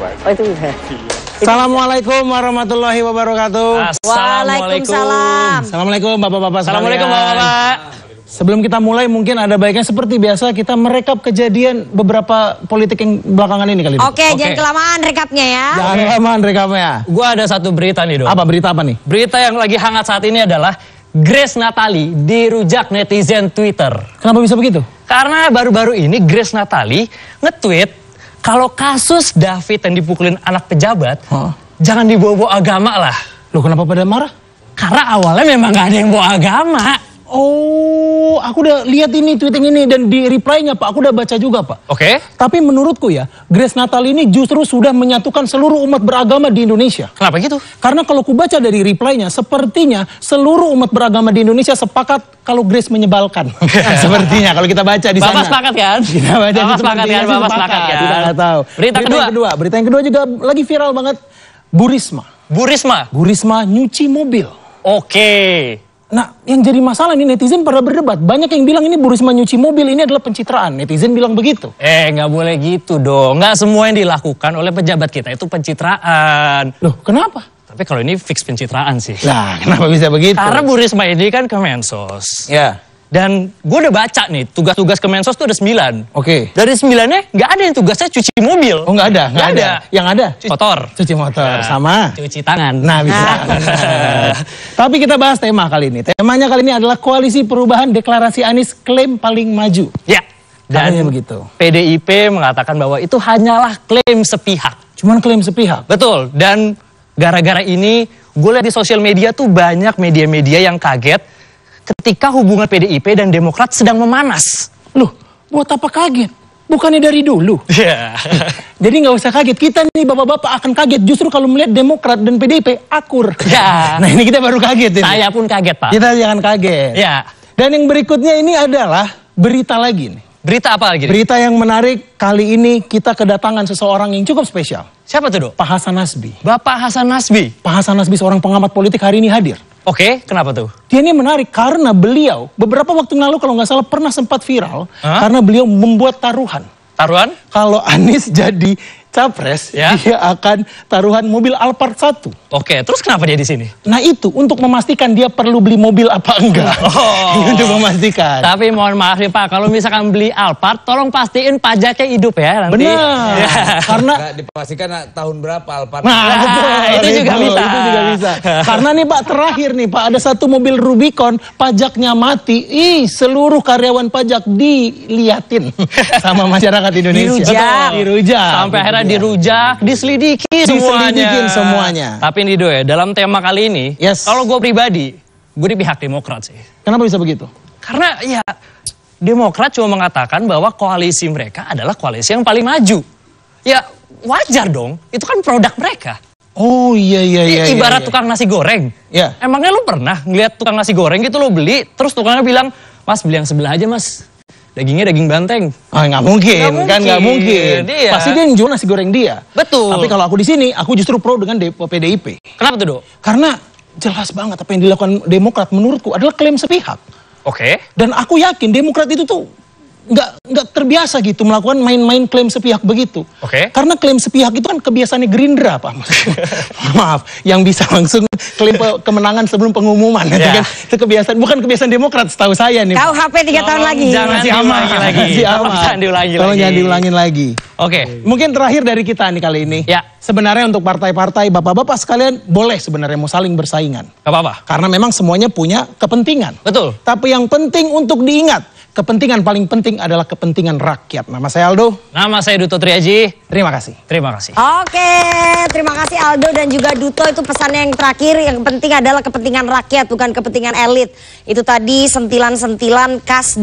Oh itu bisa. Assalamualaikum warahmatullahi wabarakatuh. Waalaikumsalam. Assalamualaikum bapak-bapak. Assalamualaikum bapak-bapak. Sebelum kita mulai mungkin ada baiknya seperti biasa kita merekap kejadian beberapa politik yang belakangan ini kali ini. Oke, jangan kelamaan rekapnya ya. Jangan kelamaan rekapnya. Gua ada satu berita nih dong. Apa berita apa nih? Berita yang lagi hangat saat ini adalah Grace Natali dirujak netizen Twitter. Kenapa bisa begitu? Karena baru-baru ini Grace Natali nge-tweet kalau kasus David yang dipukulin anak pejabat, jangan dibawa-bawa agama lah. Loh kenapa pada marah? Karena awalnya memang gak ada yang bawa agama. Oh, aku udah lihat ini tweeting ini dan di reply-nya Pak, aku udah baca juga Pak. Oke. Tapi menurutku ya, Grace Natali ini justru sudah menyatukan seluruh umat beragama di Indonesia. Kenapa gitu? Karena kalau ku baca dari reply-nya, sepertinya seluruh umat beragama di Indonesia sepakat kalau Grace menyebalkan. Sepertinya kalau kita baca di sana. Bapak sepakat kan? Kita baca Bapak sepakat kan? Bapak sepakat kan? Kita nggak tahu. Berita yang kedua juga lagi viral banget. Bu Risma. Bu Risma. Bu Risma nyuci mobil. Oke. Nah, yang jadi masalah ini netizen pada berdebat. Banyak yang bilang ini Bu Risma nyuci mobil ini adalah pencitraan. Netizen bilang begitu. Nggak boleh gitu dong. Nggak semua yang dilakukan oleh pejabat kita itu pencitraan. Loh, kenapa? Tapi kalau ini fix pencitraan sih. Lah, kenapa bisa begitu? Karena Bu Risma ini kan Kemensos. Ya. Dan gue udah baca nih, tugas-tugas Kemensos tuh ada 9. Oke. Dari 9-nya nggak ada yang tugasnya cuci mobil. Oh, nggak ada? Nggak ada. Yang ada? Cuci motor. Cuci motor, Nah, sama? Cuci tangan. Nah, bisa. Tapi kita bahas tema kali ini. Temanya kali ini adalah Koalisi Perubahan Deklarasi Anies klaim paling maju. Ya. Dan Katanya begitu. PDIP mengatakan bahwa itu hanyalah klaim sepihak. Cuman klaim sepihak. Betul. Dan gara-gara ini gue lihat di sosial media tuh banyak media-media yang kaget ketika hubungan PDIP dan Demokrat sedang memanas. Loh, buat apa kaget? Bukannya dari dulu. Yeah. Jadi nggak usah kaget. Kita nih bapak-bapak akan kaget justru kalau melihat Demokrat dan PDIP akur. Ya. Nah ini kita baru kaget ini. Saya pun kaget Pak. Kita jangan kaget. Ya. Dan yang berikutnya ini adalah berita lagi nih. Berita apa lagi? Berita yang menarik kali ini kita kedatangan seseorang yang cukup spesial. Siapa tuh Dok? Pak Hasan Nasbi. Bapak Hasan Nasbi. Pak Hasan Nasbi seorang pengamat politik hari ini hadir. Oke, kenapa tuh? Dia ini menarik karena beliau beberapa waktu lalu kalau nggak salah pernah sempat viral karena beliau membuat taruhan. Taruhan? Kalau Anies jadi capres, Ya. dia akan taruhan mobil Alphard 1. Oke, terus kenapa dia di sini? Nah itu untuk memastikan dia perlu beli mobil apa enggak. Untuk memastikan. Tapi mohon maaf nih Pak, kalau misalkan beli Alphard, tolong pastiin pajaknya hidup ya nanti. Benar. Ya. Karena Nggak dipastikan tahun berapa Alphard. Nah, betul. itu juga bisa. Itu juga bisa. Karena nih Pak, terakhir nih Pak, ada satu mobil Rubicon, pajaknya mati. Seluruh karyawan pajak diliatin sama masyarakat Indonesia. Dirujak. Sampai akhirnya dirujak, diselidiki semuanya. Tapi ini Do ya, dalam tema kali ini, kalau gue pribadi, gue di pihak Demokrat sih. Kenapa bisa begitu? Karena ya Demokrat cuma mengatakan bahwa koalisi mereka adalah koalisi yang paling maju. Ya wajar dong, itu kan produk mereka. Oh iya. Ibarat tukang nasi goreng. Ya. Emangnya lu pernah ngeliat tukang nasi goreng gitu lo beli, terus tukangnya bilang, Mas beli yang sebelah aja Mas. Dagingnya daging banteng. Ah nggak mungkin, kan nggak mungkin. Dia. Pasti dia yang jual nasi goreng dia. Betul. Tapi kalau aku di sini, aku justru pro dengan PDIP. Kenapa tuh Dok? Karena jelas banget apa yang dilakukan Demokrat menurutku adalah klaim sepihak. Oke. Dan aku yakin Demokrat itu tuh nggak terbiasa gitu melakukan main-main klaim sepihak begitu. Oke. Karena klaim sepihak itu kan kebiasaannya Gerindra Pak. Maaf, yang bisa langsung klaim kemenangan sebelum pengumuman. Ya. Kan, itu kebiasaan, bukan kebiasaan Demokrat setahu saya nih. KUHP 3 tahun lagi. Jangan diulangi lagi. Jangan diulangin lagi. Oke. Mungkin terakhir dari kita nih kali ini. Ya. Sebenarnya untuk partai-partai, bapak-bapak sekalian boleh sebenarnya mau saling bersaingan. Gak apa-apa. Karena memang semuanya punya kepentingan. Betul. Tapi yang penting untuk diingat, kepentingan paling penting adalah kepentingan rakyat. Nama saya Aldo. Nama saya Duto Triaji. Terima kasih. Terima kasih. Oke, terima kasih Aldo dan juga Duto. Itu pesannya yang terakhir, yang penting adalah kepentingan rakyat bukan kepentingan elit. Itu tadi sentilan-sentilan khas